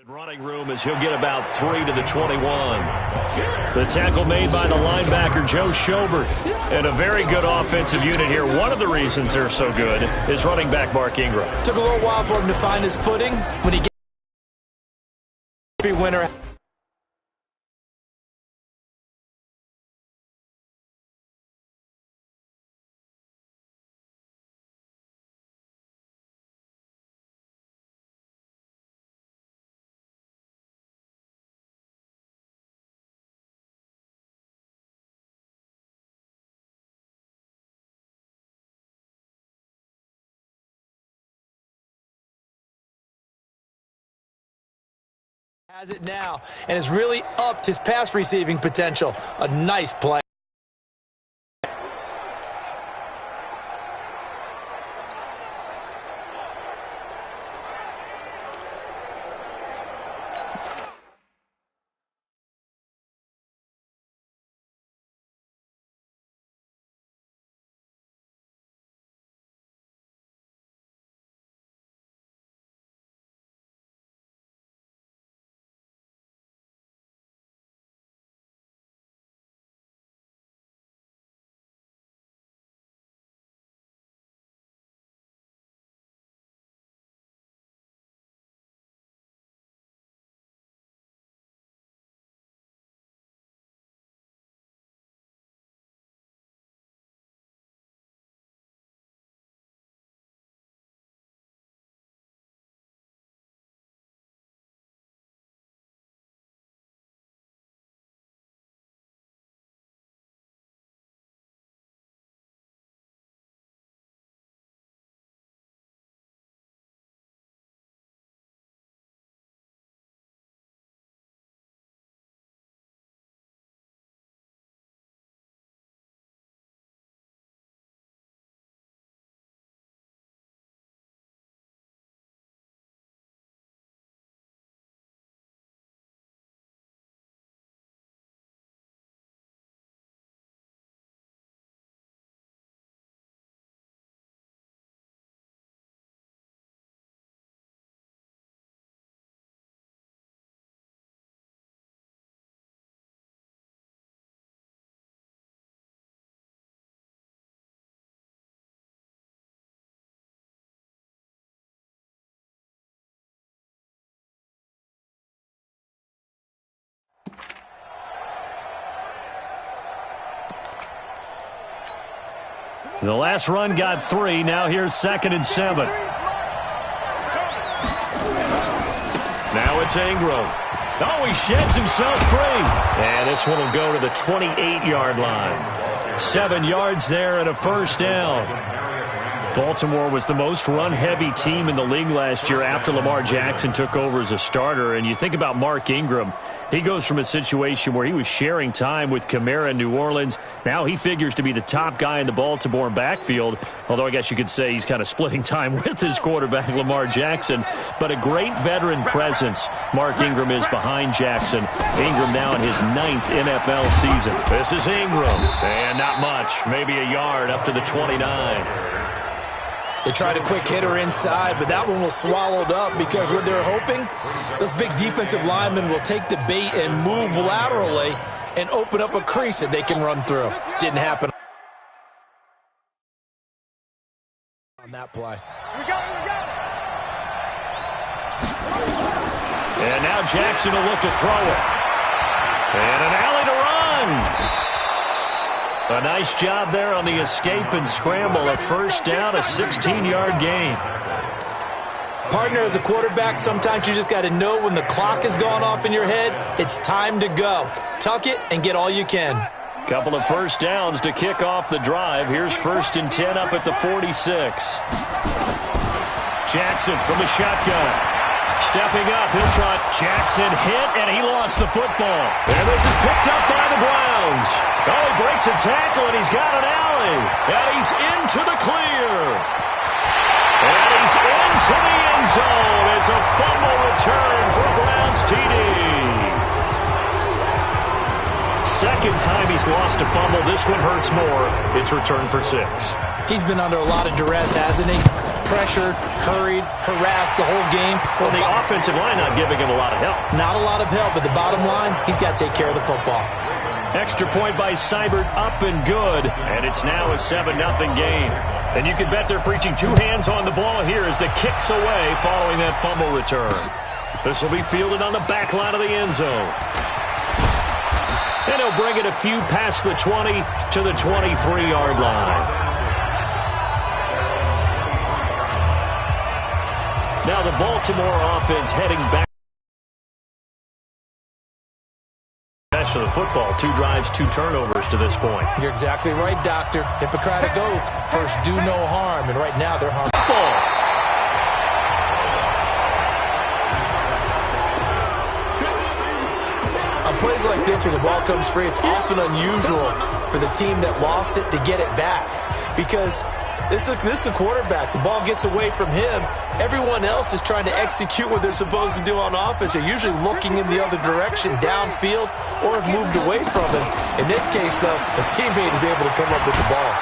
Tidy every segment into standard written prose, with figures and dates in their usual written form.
Running room as he'll get about 3 to the 21. The tackle made by the linebacker, Joe Schobert. And a very good offensive unit here. One of the reasons they're so good is running back Mark Ingram. Took a little while for him to find his footing. When he gets a winner. Has it now, and has really upped his pass receiving potential. A nice play. The last run got 3. Now here's 2nd and 7. Now it's Ingram. Oh, he sheds himself free. And this one will go to the 28-yard line. 7 yards there and a first down. Baltimore was the most run-heavy team in the league last year after Lamar Jackson took over as a starter. And you think about Mark Ingram. He goes from a situation where he was sharing time with Kamara in New Orleans. Now he figures to be the top guy in the Baltimore backfield, although I guess you could say he's kind of splitting time with his quarterback, Lamar Jackson. But a great veteran presence, Mark Ingram is behind Jackson. Ingram now in his 9th NFL season. This is Ingram, and not much, maybe a yard up to the 29. They tried a quick hitter inside, but that one was swallowed up because what they're hoping, those big defensive linemen will take the bait and move laterally and open up a crease that they can run through. Didn't happen on that play. And now Jackson will look to throw it. And an alley to run. A nice job there on the escape and scramble. A first down, a 16-yard gain. Partner, as a quarterback, sometimes you just got to know when the clock has gone off in your head, it's time to go. Tuck it and get all you can. Couple of first downs to kick off the drive. Here's 1st and 10 up at the 46. Jackson from the shotgun. Stepping up, he'll try. Jackson hit, and he lost the football. And this is picked up by the Browns. Oh, he breaks a tackle, and he's got an alley. And he's into the clear. And he's into the end zone. It's a fumble return for a Browns TD. Second time he's lost a fumble. This one hurts more. It's returned for 6. He's been under a lot of duress, hasn't he? pressured, hurried, harassed the whole game. Well, the offensive line not giving him a lot of help. Not a lot of help, but the bottom line, he's got to take care of the football. Extra point by Seibert, up and good, and it's now a 7-0 game. And you can bet they're preaching two hands on the ball here as the kick's away following that fumble return. This will be fielded on the back line of the end zone. And he'll bring it a few past the 20 to the 23-yard line. Now the Baltimore offense heading back of the football. 2 drives, 2 turnovers to this point. You're exactly right, Doctor. Hippocratic oath. First, do no harm. And right now, they're harmful. On plays like this where the ball comes free, it's often unusual for the team that lost it to get it back. Because this is the quarterback. The ball gets away from him. Everyone else is trying to execute what they're supposed to do on offense. They're usually looking in the other direction, downfield, or have moved away from him. In this case, though, the teammate is able to come up with the ball.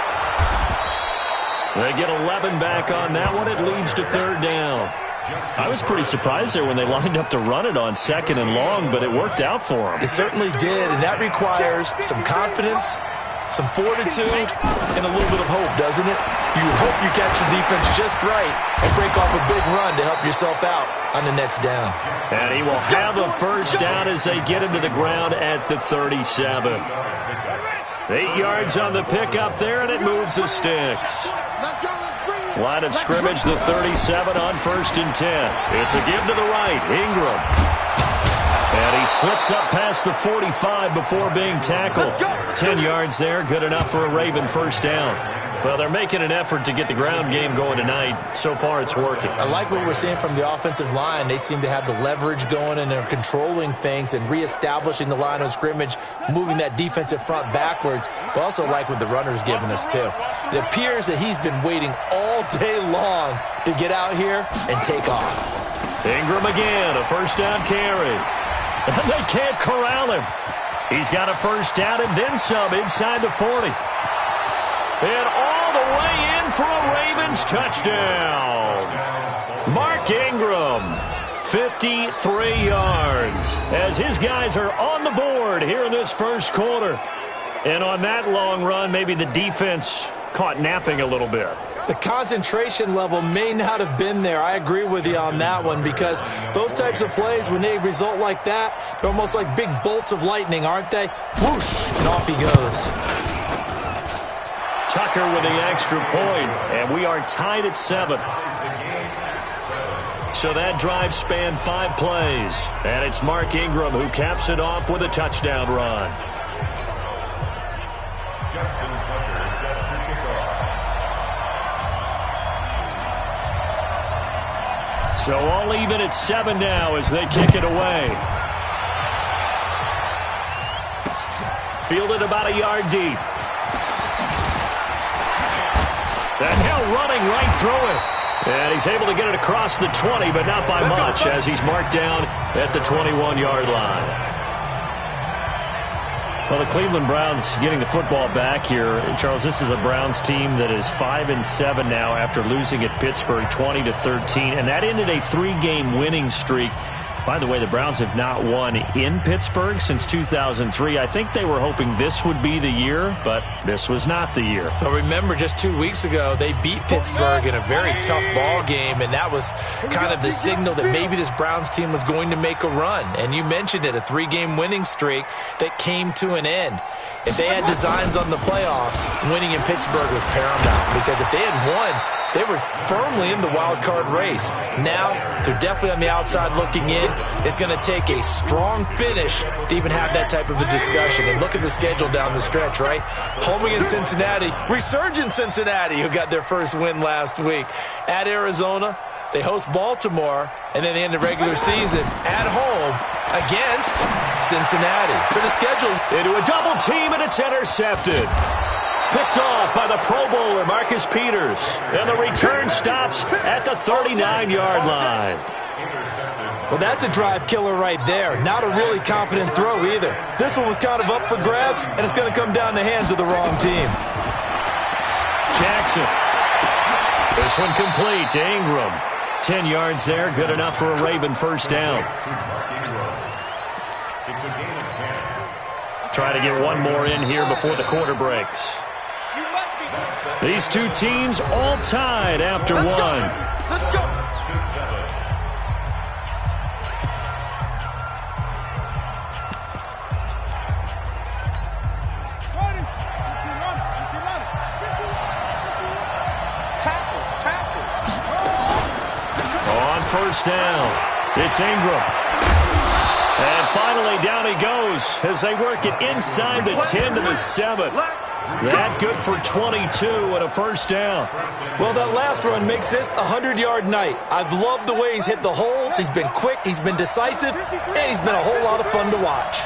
They get 11 back on that one. It leads to 3rd down. I was pretty surprised there when they lined up to run it on 2nd and long, but it worked out for them. It certainly did, and that requires some confidence, some fortitude, and a little bit of hope, doesn't it? You hope you catch the defense just right and break off a big run to help yourself out on the next down. And he will have a first down as they get him to the ground at the 37. 8 yards on the pickup there, and it moves the sticks. Line of scrimmage, the 37 on 1st and 10. It's a give to the right, Ingram. And he slips up past the 45 before being tackled. 10 yards there, good enough for a Raven first down. Well, they're making an effort to get the ground game going tonight. So far, it's working. I like what we're seeing from the offensive line. They seem to have the leverage going, and they're controlling things and reestablishing the line of scrimmage, moving that defensive front backwards, but also like what the runner's giving us, too. It appears that he's been waiting all day long to get out here and take off. Ingram again, a first down carry. And they can't corral him. He's got a first down and then some inside the 40. And all the way in for a Ravens touchdown. Mark Ingram, 53 yards, as his guys are on the board here in this first quarter. And on that long run, maybe the defense caught napping a little bit. The concentration level may not have been there. I agree with you on that one, because those types of plays, when they result like that, they're almost like big bolts of lightning, aren't they? Whoosh, and off he goes. Tucker with the extra point, and we are tied at 7. So that drive spanned 5 plays, and it's Mark Ingram who caps it off with a touchdown run. So all even at 7 now as they kick it away. Fielded about a yard deep. And now running right through it. And he's able to get it across the 20, but not by much, as he's marked down at the 21-yard line. Well, the Cleveland Browns getting the football back here. Charles, this is a Browns team that is 5-7 now after losing at Pittsburgh 20-13, and that ended a 3-game winning streak. By the way, the Browns have not won in Pittsburgh since 2003. I think they were hoping this would be the year, but this was not the year. But remember, just 2 weeks ago, they beat Pittsburgh in a very tough ball game, and that was kind of the signal that maybe this Browns team was going to make a run. And you mentioned it, a 3-game winning streak that came to an end. If they had designs on the playoffs, winning in Pittsburgh was paramount, because if they had won, they were firmly in the wild card race. Now, they're definitely on the outside looking in. It's going to take a strong finish to even have that type of a discussion. And look at the schedule down the stretch, right? Home against Cincinnati, resurgent Cincinnati, who got their first win last week. At Arizona, they host Baltimore, and then they end the regular season at home against Cincinnati. So the schedule into a double team, and it's intercepted. Picked off by the Pro Bowler, Marcus Peters. And the return stops at the 39-yard line. Well, that's a drive killer right there. Not a really confident throw either. This one was kind of up for grabs, and it's going to come down the hands of the wrong team. Jackson. This one complete to Ingram. 10 yards there, good enough for a Raven first down. Try to get one more in here before the quarter breaks. These two teams all tied after one. Let's go. On first down, it's Ingram. And finally, down he goes as they work it inside the 10 to the 7. That good for 22 and a first down. Well, that last run makes this a 100-yard night. I've loved the way he's hit the holes. He's been quick, he's been decisive, and he's been a whole lot of fun to watch.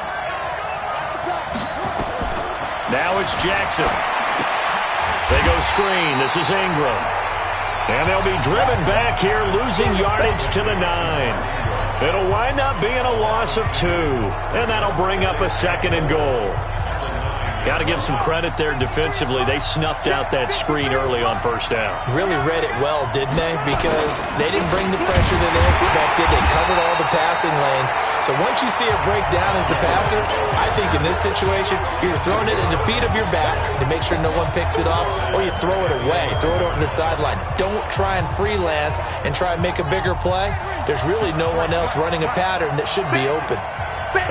Now it's Jackson. They go screen. This is Ingram. And they'll be driven back here, losing yardage to the 9. It'll wind up being a loss of 2. And that'll bring up a 2nd and goal. Got to give some credit there defensively. They snuffed out that screen early on first down. Really read it well, didn't they? Because they didn't bring the pressure that they expected. They covered all the passing lanes. So once you see a breakdown as the passer, I think in this situation, you're throwing it at the feet of your back to make sure no one picks it off, or you throw it away, throw it over the sideline. Don't try and freelance and try and make a bigger play. There's really no one else running a pattern that should be open.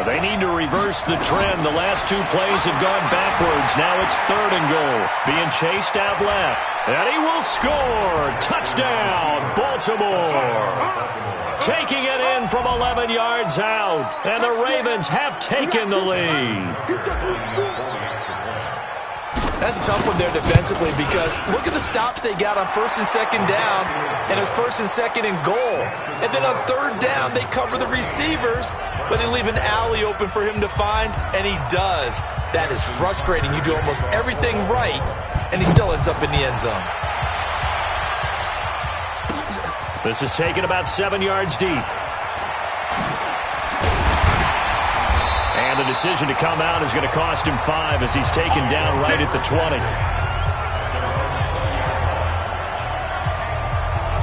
They need to reverse the trend. The last 2 plays have gone backwards. Now it's 3rd and goal. Being chased out left. And he will score. Touchdown, Baltimore. Taking it in from 11 yards out. And the Ravens have taken the lead. That's a tough one there defensively because look at the stops they got on 1st and 2nd down, and it's 1st and 2nd and goal. And then on 3rd down, they cover the receivers, but they leave an alley open for him to find, and he does. That is frustrating. You do almost everything right, and he still ends up in the end zone. This is taken about 7 yards deep. And the decision to come out is going to cost him 5 as he's taken down right at the 20.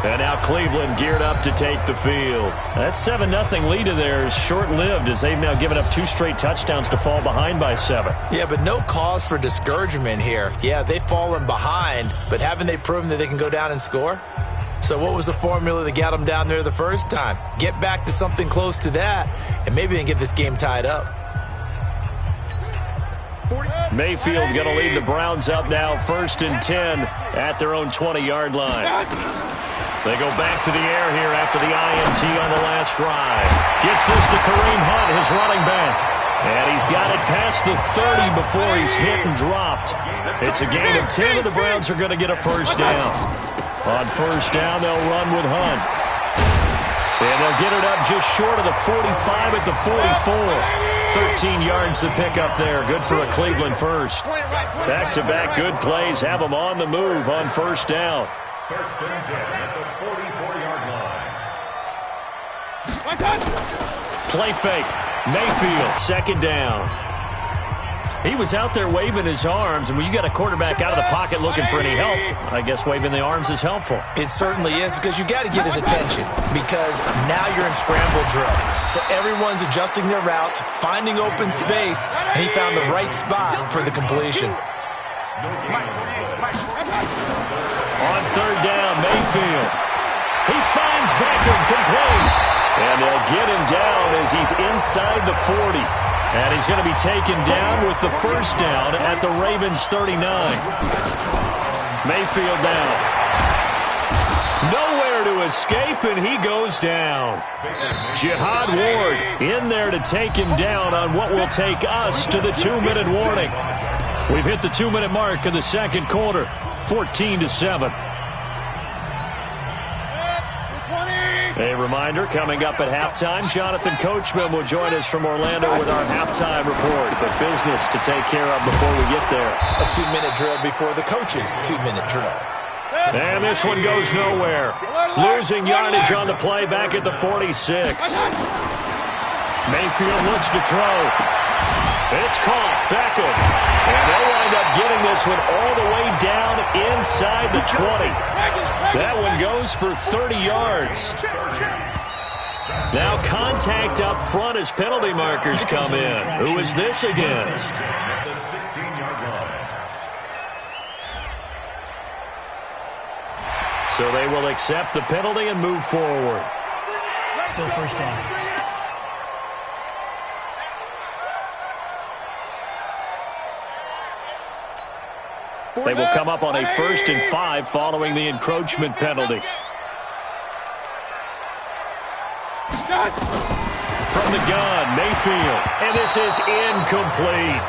And now Cleveland geared up to take the field. That 7-0 lead of theirs short-lived as they've now given up 2 straight touchdowns to fall behind by 7. Yeah, but no cause for discouragement here. Yeah, they've fallen behind, but haven't they proven that they can go down and score? So what was the formula that got them down there the first time? Get back to something close to that, and maybe they can get this game tied up. Mayfield going to lead the Browns up now, 1st and 10 at their own 20-yard line. They go back to the air here after the INT on the last drive. Gets this to Kareem Hunt, his running back. And he's got it past the 30 before he's hit and dropped. It's a gain of 10, and the Browns are going to get a first down. On first down, they'll run with Hunt. And they'll get it up just short of the 45 at the 44. 13 yards to pick up there. Good for a Cleveland first. Back-to-back good plays have them on the move on first down. 1st and 10 at the 44-yard line. Play fake. Mayfield, 2nd down. He was out there waving his arms, and when you got a quarterback out of the pocket looking for any help, I guess waving the arms is helpful. It certainly is, because you got to get his attention, because now you're in scramble drill. So everyone's adjusting their routes, finding open space, and he found the right spot for the completion. On 3rd down, Mayfield. He finds Beckham complete. And they'll get him down as he's inside the 40. And he's going to be taken down with the first down at the Ravens' 39. Mayfield down. Nowhere to escape, and he goes down. Jihad Ward in there to take him down on what will take us to the 2-minute warning. We've hit the 2-minute mark of the 2nd quarter, 14-7. A reminder, coming up at halftime, Jonathan Coachman will join us from Orlando with our halftime report. But business to take care of before we get there. A 2-minute drill before the coach's 2-minute drill. And this one goes nowhere. Losing yardage on the play back at the 46. Mayfield looks to throw. It's caught. Beckham. And they'll wind up getting this one all the way down inside the 20. That one goes for 30 yards. Now contact up front as penalty markers come in. Who is this against? The 16-yard line. So they will accept the penalty and move forward. Still first down. They will come up on a 1st and 5 following the encroachment penalty. From the gun, Mayfield. And this is incomplete.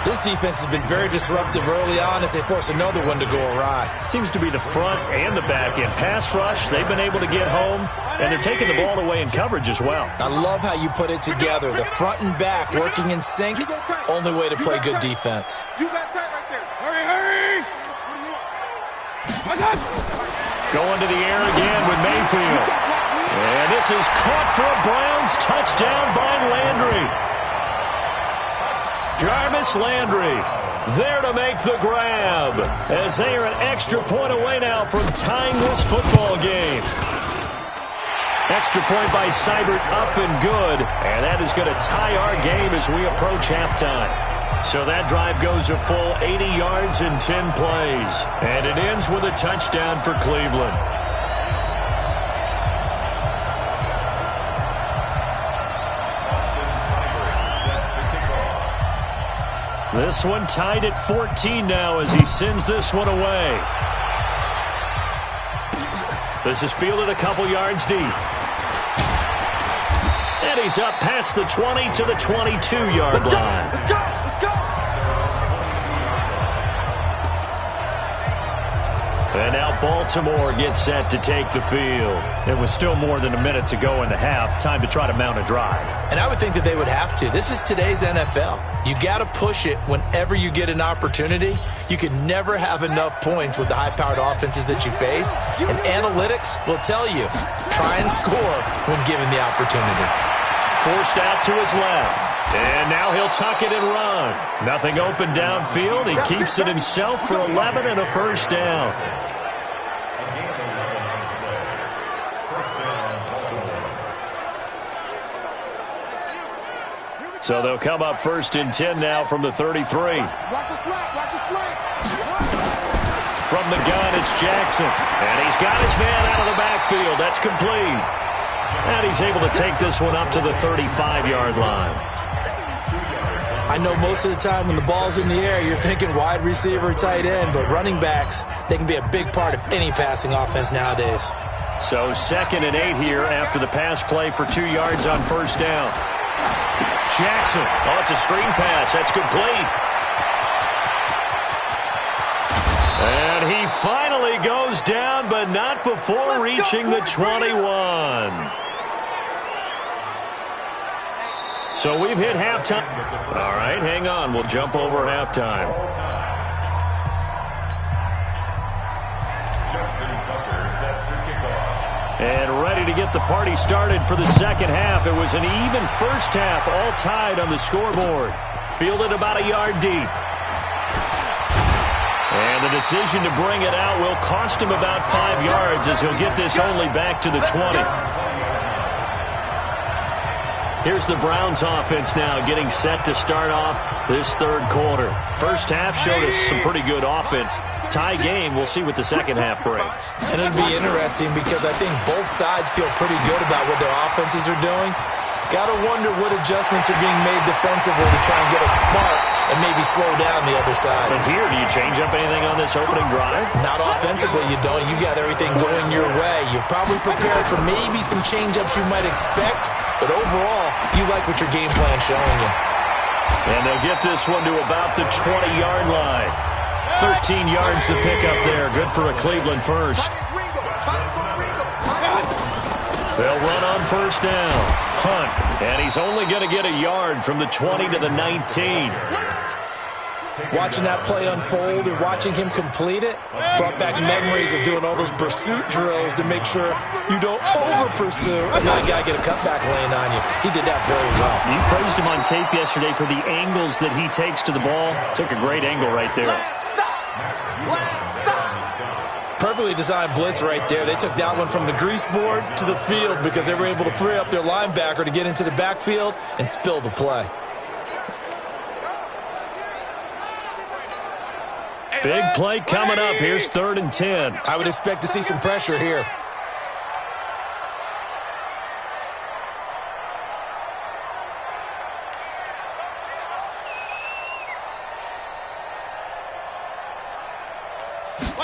This defense has been very disruptive early on as they force another one to go awry. Seems to be the front and the back end. Pass rush, they've been able to get home, and they're taking the ball away in coverage as well. I love how you put it together. The front and back working in sync, only way to play good defense. You got tight right there. Hurry, hurry. Going to the air again with Mayfield. And this is caught for a Browns touchdown by Landry. Jarvis Landry there to make the grab as they are an extra point away now from tying this football game. Extra point by Seibert up and good, and that is going to tie our game as we approach halftime. So that drive goes a full 80 yards in 10 plays, and it ends with a touchdown for Cleveland. This one tied at 14 now as he sends this one away. This is fielded a couple yards deep. And he's up past the 20 to the 22-yard line. Let's go. And now Baltimore gets set to take the field. It was still more than a minute to go in the half. Time to try to mount a drive. And I would think that they would have to. This is today's NFL. You got to push it whenever you get an opportunity. You can never have enough points with the high-powered offenses that you face. And analytics will tell you, try and score when given the opportunity. Forced out to his left. And now he'll tuck it and run. Nothing open downfield. He keeps it himself for 11 and a first down. So they'll come up 1st and 10 now from the 33. Watch the slant. Watch the slant. From the gun, it's Jackson. And he's got his man out of the backfield. That's complete. And he's able to take this one up to the 35-yard line. I know most of the time when the ball's in the air, you're thinking wide receiver, tight end, but running backs, they can be a big part of any passing offense nowadays. So 2nd and 8 here after the pass play for 2 yards on first down. Jackson. Oh, it's a screen pass. That's complete. And he finally goes down, but not before reaching the 21. So we've hit halftime. All right, hang on. We'll jump over halftime. And ready to get the party started for the second half. It was an even first half, all tied on the scoreboard. Fielded about a yard deep. And the decision to bring it out will cost him about 5 yards as he'll get this only back to the 20. Here's the Browns offense now getting set to start off this third quarter. First half showed us some pretty good offense. Tie game, we'll see what the second half brings. And it'll be interesting because I think both sides feel pretty good about what their offenses are doing. Got to wonder what adjustments are being made defensively to try and get a spark and maybe slow down the other side. But here, do you change up anything on this opening drive? Not offensively, you don't. You got everything going your way. You've probably prepared for maybe some change-ups you might expect, but overall, you like what your game plan's showing you. And they'll get this one to about the 20-yard line. 13 yards to pick up there. Good for a Cleveland first. They'll run on first down. Hunt. And he's only going to get a yard from the 20 to the 19. Watching that play unfold and watching him complete it brought back memories of doing all those pursuit drills to make sure you don't over-pursue and not get a cutback lane on you. He did that very well. You praised him on tape yesterday for the angles that he takes to the ball. Took a great angle right there. Perfectly designed blitz right there. They took that one from the grease board to the field because they were able to free up their linebacker to get into the backfield and spill the play. Big play coming up. Here's 3rd and 10. I would expect to see some pressure here.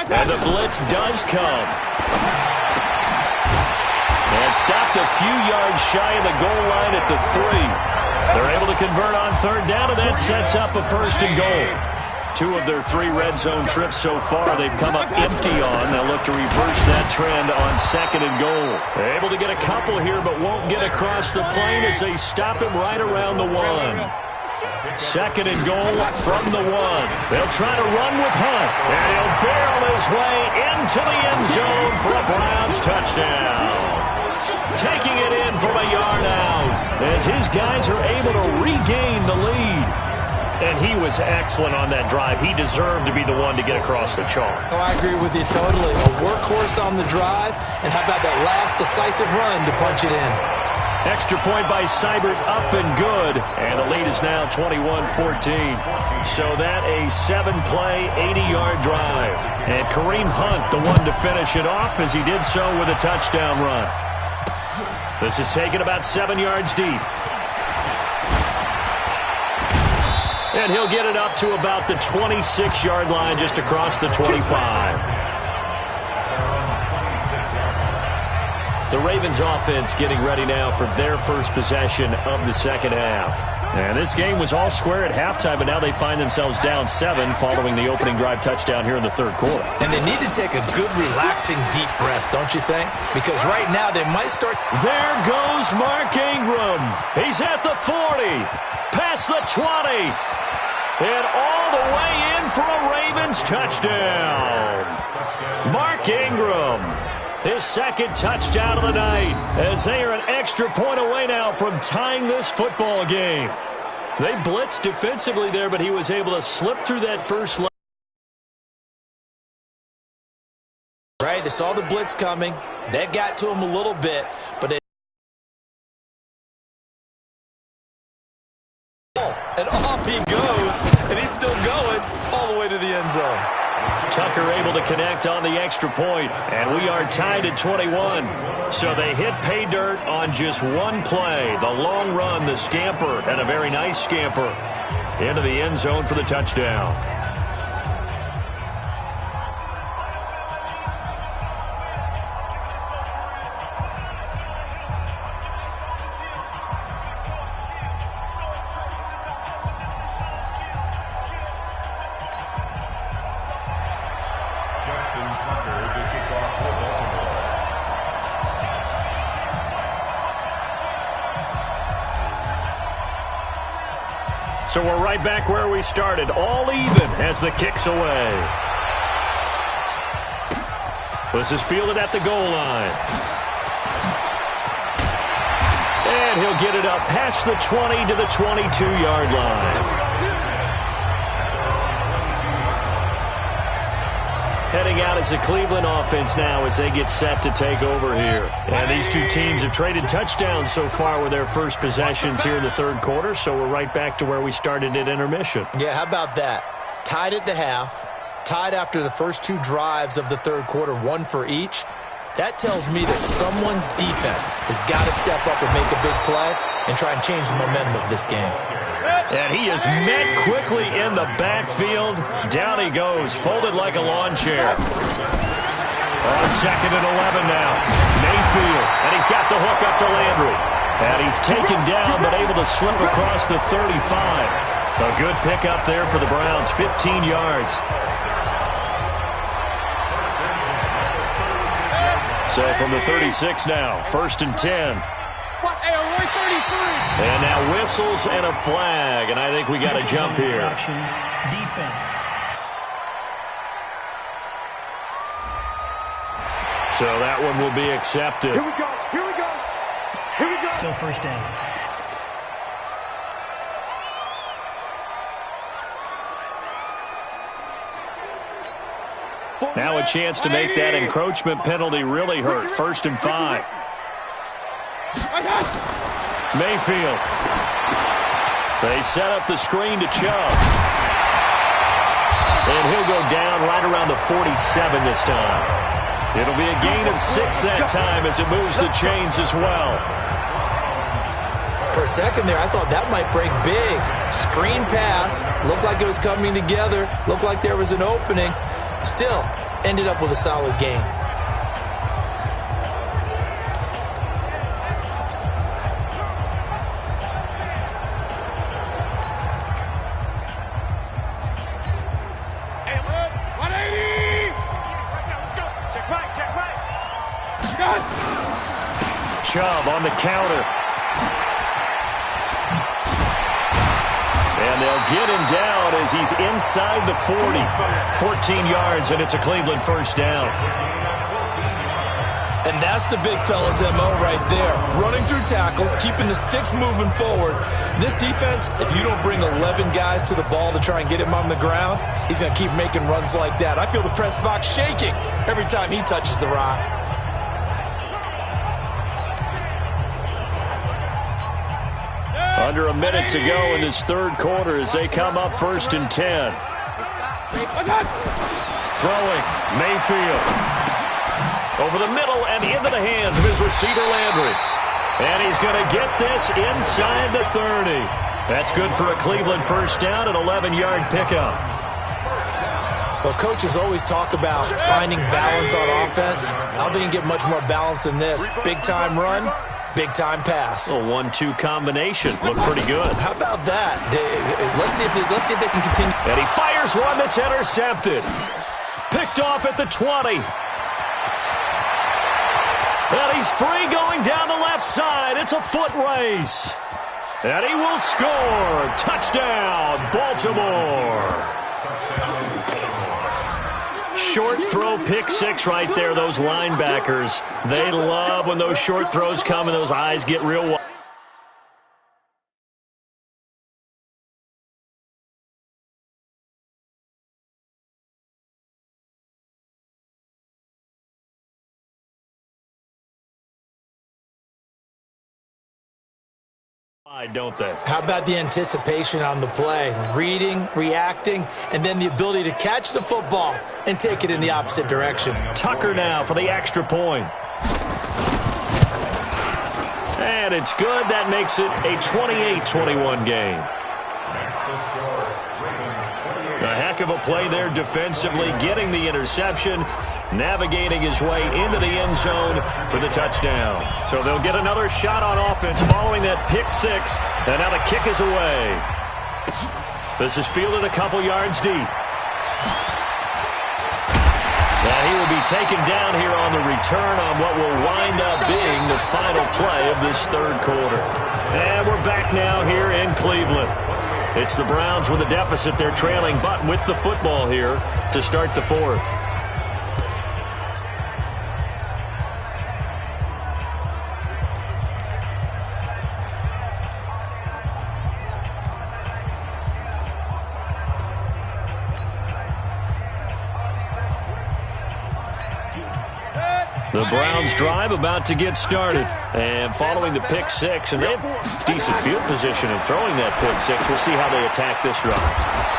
And the blitz does come. And stopped a few yards shy of the goal line at the 3. They're able to convert on 3rd down, and that sets up a 1st and goal. 2 of their 3 red zone trips so far they've come up empty on. They'll look to reverse that trend on 2nd and goal. They're able to get a couple here, but won't get across the plane as they stop him right around the 1. 2nd and goal from the 1. They'll try to run with Hunt, and he'll barrel his way into the end zone for a Browns touchdown. Taking it in from a yard out as his guys are able to regain the lead. And he was excellent on that drive. He deserved to be the one to get across the chalk. Oh, I agree with you totally. A workhorse on the drive, and how about that last decisive run to punch it in? Extra point by Seibert, up and good. And the lead is now 21-14. So that a 7-play, 80-yard drive. And Kareem Hunt, the one to finish it off, as he did so with a touchdown run. This is taken about 7 yards deep. And he'll get it up to about the 26-yard line, just across the 25. The Ravens offense getting ready now for their first possession of the 2nd half. And this game was all square at halftime, but now they find themselves down 7 following the opening drive touchdown here in the 3rd quarter. And they need to take a good, relaxing, deep breath, don't you think? Because right now they might start. There goes Mark Ingram. He's at the 40, past the 20. And all the way in for a Ravens touchdown. Mark Ingram, his 2nd touchdown of the night, as they are an extra point away now from tying this football game. They blitzed defensively there, but he was able to slip through that first line. Right, they saw the blitz coming. That got to him a little bit, but they. And off he goes, and he's still going all the way to the end zone. Tucker able to connect on the extra point, and we are tied at 21. So they hit pay dirt on just one play. The long run, the scamper, and a very nice scamper into the end zone for the touchdown. So we're right back where we started, all even as the kick's away. This is fielded at the goal line. And he'll get it up past the 20 to the 22-yard line. Heading out as the Cleveland offense now as they get set to take over here. And these two teams have traded touchdowns so far with their first possessions here in the 3rd quarter, so we're right back to where we started at intermission. Yeah, how about that? Tied at the half, tied after the first 2 drives of the 3rd quarter, 1 for each. That tells me that someone's defense has got to step up and make a big play and try and change the momentum of this game. And he is met quickly in the backfield. Down he goes, folded like a lawn chair. On 2nd and 11 now. Mayfield, and he's got the hook up to Landry. And he's taken down, but able to slip across the 35. A good pickup there for the Browns, 15 yards. So from the 36 now, 1st and 10. Hey, 33. And now whistles and a flag, and I think we got a jump here. Defense. So that one will be accepted. Here we go. Here we go. Here we go. Still first down. Now a chance to make that encroachment penalty really hurt. 1st and 5. Mayfield. They set up the screen to Chubb. And he'll go down right around the 47 this time. It'll be a gain of 6 that time as it moves the chains as well. For a second there, I thought that might break big. Screen pass. Looked like it was coming together. Looked like there was an opening. Still, ended up with a solid game. Hey, 180. Let's go. Check right. Check right. You got it. Chubb on the counter. And they'll get him down as he's inside the 40. 14 yards, and it's a Cleveland 1st down. And that's the big fella's MO right there. Running through tackles, keeping the sticks moving forward. This defense, if you don't bring 11 guys to the ball to try and get him on the ground, he's going to keep making runs like that. I feel the press box shaking every time he touches the rock. Under a minute to go in this 3rd quarter as they come up 1st and 10. Throwing, Mayfield. Over the middle and into the hands of his receiver, Landry. And he's going to get this inside the 30. That's good for a Cleveland 1st down, an 11-yard pickup. Well, coaches always talk about finding balance on offense. I don't think you get much more balance than this. Big-time run, big-time pass. A 1-2 combination. Looked pretty good. How about that? Let's see if they can continue. And he fires one that's intercepted. Picked off at the 20. And he's free going down the left side. It's a foot race. And he will score. Touchdown, Baltimore. Short throw, pick 6 right there. Those linebackers, they love when those short throws come and those eyes get real wide. Don't they? How about the anticipation on the play? Reading, reacting, and then the ability to catch the football and take it in the opposite direction. Tucker now for the extra point. And it's good. That makes it a 28-21 game. A heck of a play there defensively, getting the interception, navigating his way into the end zone for the touchdown. So they'll get another shot on offense following that pick 6, and now the kick is away. This is fielded a couple yards deep. Now he will be taken down here on the return on what will wind up being the final play of this 3rd quarter. And we're back now here in Cleveland. It's the Browns with a deficit. They're trailing, but with the football here to start the 4th. The Browns drive about to get started. And following the pick 6, and they have decent field position in throwing that pick 6. We'll see how they attack this drive.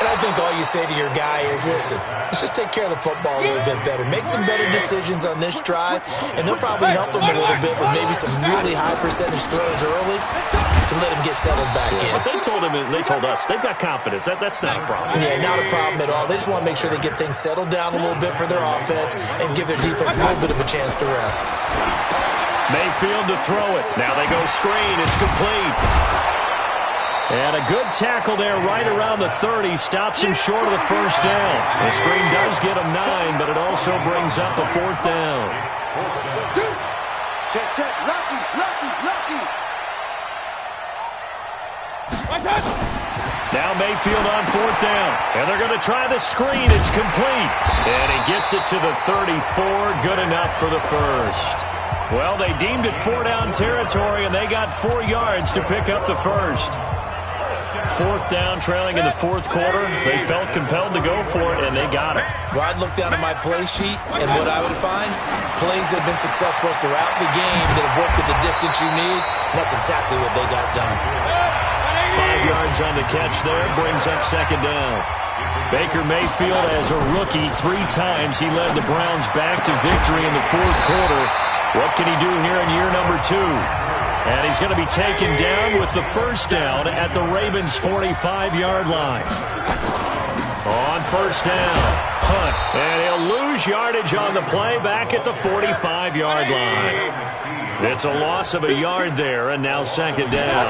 And I think all you say to your guy is, listen, let's just take care of the football a little bit better. Make some better decisions on this drive, and they'll probably help him a little bit with maybe some really high percentage throws early to let him get settled back in. But they told us, they've got confidence. That's not a problem. Yeah, not a problem at all. They just want to make sure they get things settled down a little bit for their offense and give their defense a little bit of a chance to rest. Mayfield to throw it. Now they go screen. It's complete. And a good tackle there right around the 30. Stops him short of the 1st down. The screen does get him 9, but it also brings up a 4th down. Check, check. Lucky. Now Mayfield on 4th down. And they're going to try the screen. It's complete. And he gets it to the 34. Good enough for the first. Well, they deemed it 4-down territory, and they got 4 yards to pick up the first. 4th down, trailing in the 4th quarter. They felt compelled to go for it, and they got it. Well, I'd look down at my play sheet, and what I would find, plays have been successful throughout the game that have worked at the distance you need, and that's exactly what they got done. 5 yards on the catch there, brings up 2nd down. Baker Mayfield, as a rookie, 3 times he led the Browns back to victory in the 4th quarter. What can he do here in year number 2? And he's going to be taken down with the first down at the Ravens' 45-yard line. On 1st down, Hunt, and he'll lose yardage on the play back at the 45-yard line. It's a loss of a yard there, and now 2nd down.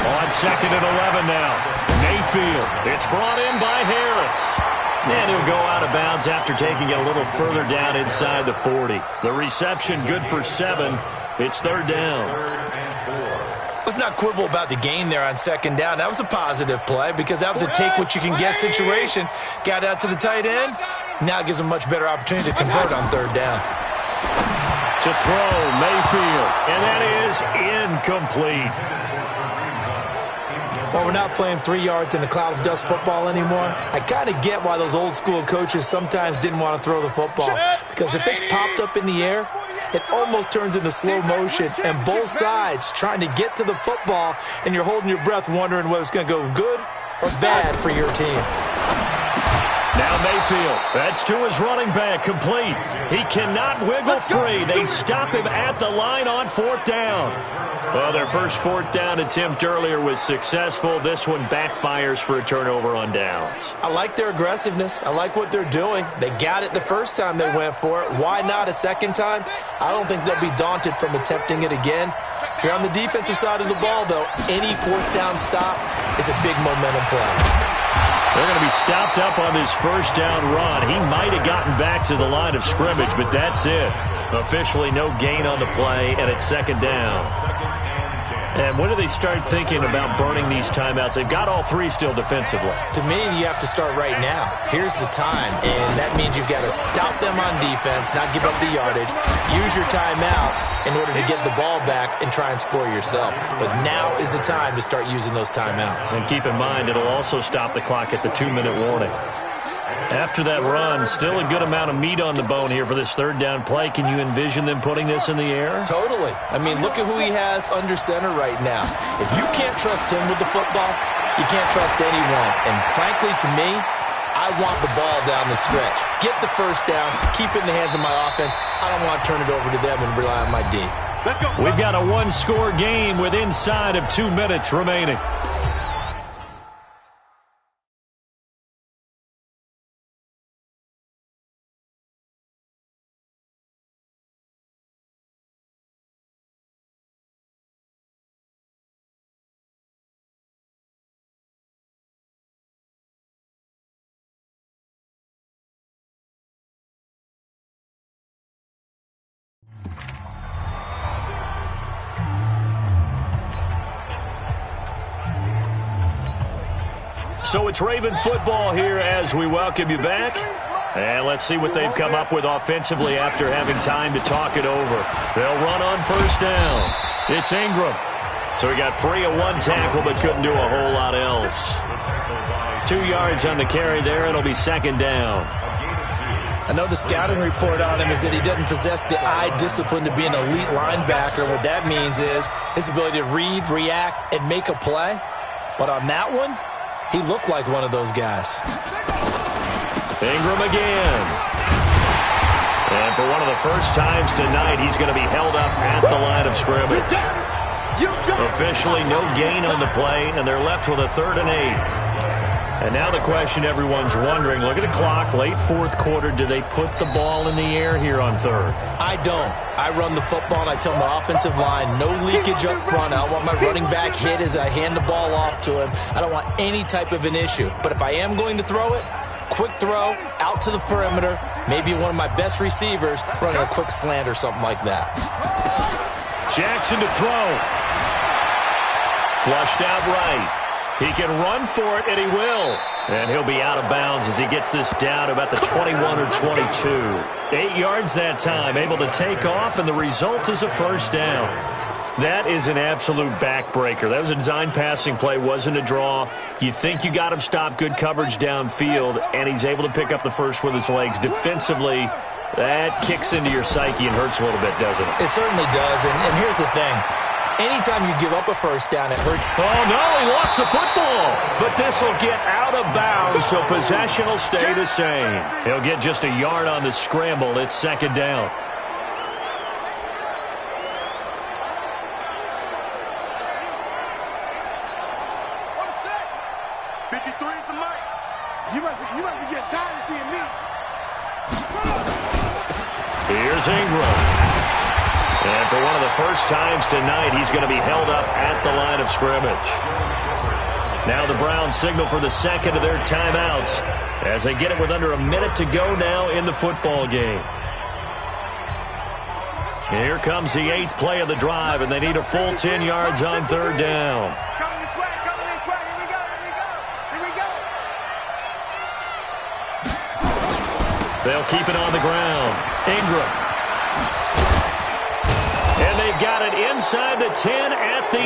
On 2nd and 11 now. Mayfield. It's brought in by Harris. And he'll go out of bounds after taking it a little further down inside the 40. The reception good for 7. It's 3rd down. Let's not quibble about the gain there on 2nd down. That was a positive play because that was a take-what-you-can-get situation. Got out to the tight end. Now it gives him a much better opportunity to convert on 3rd down. To throw, Mayfield. And that is incomplete. Well, we're not playing 3 yards in a cloud of dust football anymore. I kind of get why those old-school coaches sometimes didn't want to throw the football. Because if it's popped up in the air, it almost turns into slow motion, and both sides trying to get to the football, and you're holding your breath wondering whether it's going to go good or bad for your team. Now Mayfield, that's to his running back, complete. He cannot wiggle free. They stop him at the line on 4th down. Well, their first 4th down attempt earlier was successful. This one backfires for a turnover on downs. I like their aggressiveness. I like what they're doing. They got it the first time they went for it. Why not a second time? I don't think they'll be daunted from attempting it again. If you're on the defensive side of the ball, though, any 4th down stop is a big momentum play. They're going to be stopped up on this first down run. He might have gotten back to the line of scrimmage, but that's it. Officially no gain on the play, and it's 2nd down. And when do they start thinking about burning these timeouts? They've got all 3 still defensively. To me, you have to start right now. Here's the time, and that means you've got to stop them on defense, not give up the yardage, use your timeouts in order to get the ball back and try and score yourself. But now is the time to start using those timeouts. And keep in mind, it'll also stop the clock at the 2-minute warning. After that run, still a good amount of meat on the bone here for this 3rd down play. Can you envision them putting this in the air? Totally. I mean, look at who he has under center right now. If you can't trust him with the football, you can't trust anyone. And frankly, to me, I want the ball down the stretch. Get the first down, keep it in the hands of my offense. I don't want to turn it over to them and rely on my D. Let's go. We've got a 1-score game with inside of 2 minutes remaining. So it's Raven football here as we welcome you back. And let's see what they've come up with offensively after having time to talk it over. They'll run on 1st down. It's Ingram. So he got free of 1 tackle but couldn't do a whole lot else. 2 yards on the carry there. It'll be 2nd down. I know the scouting report on him is that he doesn't possess the eye discipline to be an elite linebacker. What that means is his ability to read, react, and make a play. But on that one, he looked like one of those guys. Ingram again. And for one of the first times tonight, he's going to be held up at the line of scrimmage. Officially no gain on the play, and they're left with a 3rd and 8. And now the question everyone's wondering, look at the clock, late 4th quarter, do they put the ball in the air here on 3rd? I don't. I run the football, and I tell my offensive line, no leakage up front. I don't want my running back hit as I hand the ball off to him. I don't want any type of an issue. But if I am going to throw it, quick throw, out to the perimeter, maybe one of my best receivers running a quick slant or something like that. Jackson to throw. Flushed out right. He can run for it, and he will. And he'll be out of bounds as he gets this down about the 21 or 22. 8 yards that time, able to take off, and the result is a first down. That is an absolute backbreaker. That was a design passing play, wasn't a draw. You think you got him stopped, good coverage downfield, and he's able to pick up the first with his legs. Defensively, that kicks into your psyche and hurts a little bit, doesn't it? It certainly does, and here's the thing. Anytime you give up a first down, it hurts. Oh, no, he lost the football. But this will get out of bounds, so possession will stay the same. He'll get just a yard on the scramble. It's second down. Here's Ingram. And for one of the first times tonight, he's going to be held up at the line of scrimmage. Now the Browns signal for the second of their timeouts as they get it with under a minute to go now in the football game. Here comes the 8th play of the drive, and they need a full 10 yards on third down. Coming this way, here we go, here we go. They'll keep it on the ground. Ingram. And they've got it inside the 10 at the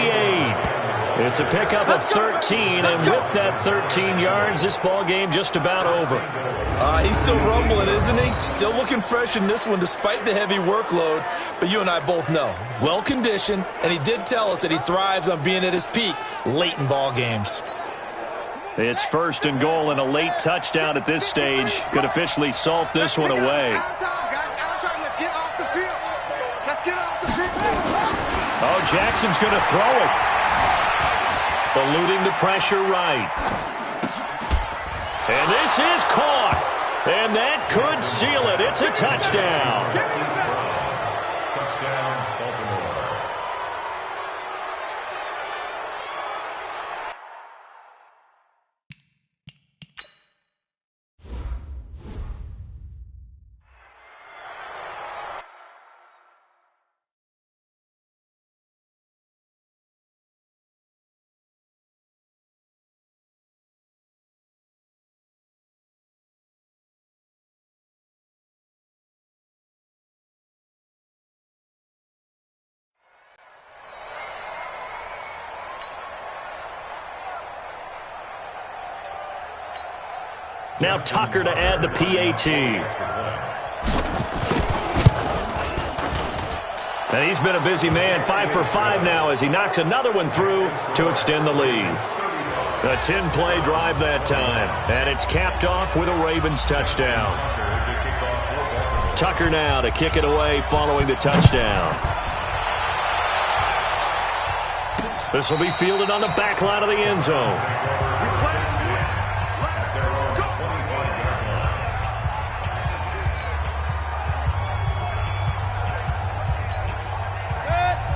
8. It's a pickup of 13, and with that 13 yards, this ball game just about over. He's still rumbling, isn't he? Still looking fresh in this one despite the heavy workload. But you and I both know, well-conditioned, and he did tell us that he thrives on being at his peak late in ball games. It's first and goal, and a late touchdown at this stage could officially salt this one away. Oh, Jackson's going to throw it. Eluding the pressure right. And this is caught. And that could seal it. It's a touchdown. Now Tucker to add the PAT. And he's been a busy man, 5 for 5 now as he knocks another one through to extend the lead. A 10-play drive that time, and it's capped off with a Ravens touchdown. Tucker now to kick it away following the touchdown. This will be fielded on the back line of the end zone.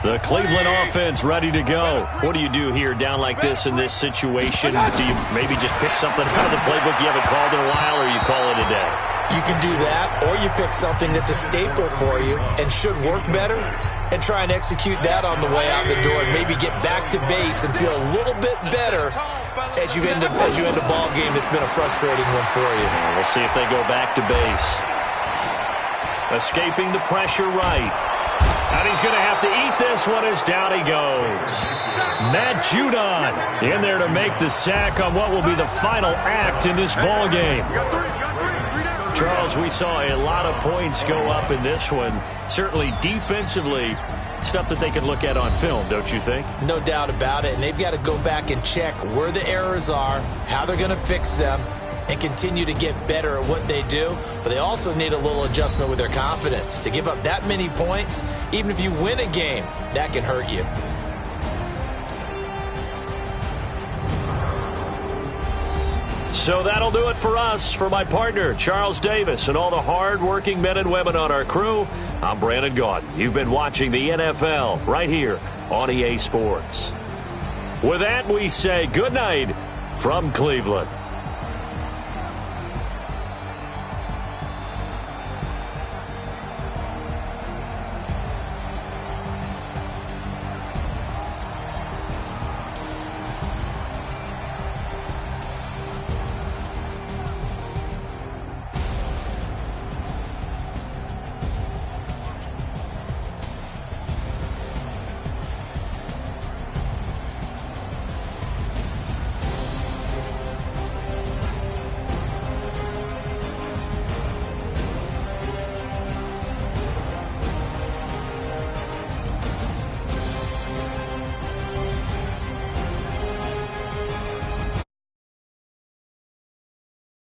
The Cleveland offense ready to go. What do you do here down like this in this situation? Do you maybe just pick something out of the playbook you haven't called in a while, or you call it a day? You can do that, or you pick something that's a staple for you and should work better and try and execute that on the way out the door and maybe get back to base and feel a little bit better as you end a ball game that's been a frustrating one for you. We'll see if they go back to base. Escaping the pressure right. And he's going to have to eat this one as down he goes. Matt Judon in there to make the sack on what will be the final act in this ball game. Charles, we saw a lot of points go up in this one. Certainly defensively, stuff that they can look at on film, don't you think? No doubt about it. And they've got to go back and check where the errors are, how they're going to fix them, and continue to get better at what they do. But they also need a little adjustment with their confidence. To give up that many points, even if you win a game, that can hurt you. So that'll do it for us. For my partner, Charles Davis, and all the hard-working men and women on our crew, I'm Brandon Gaudin. You've been watching the NFL right here on EA Sports. With that, we say good night from Cleveland.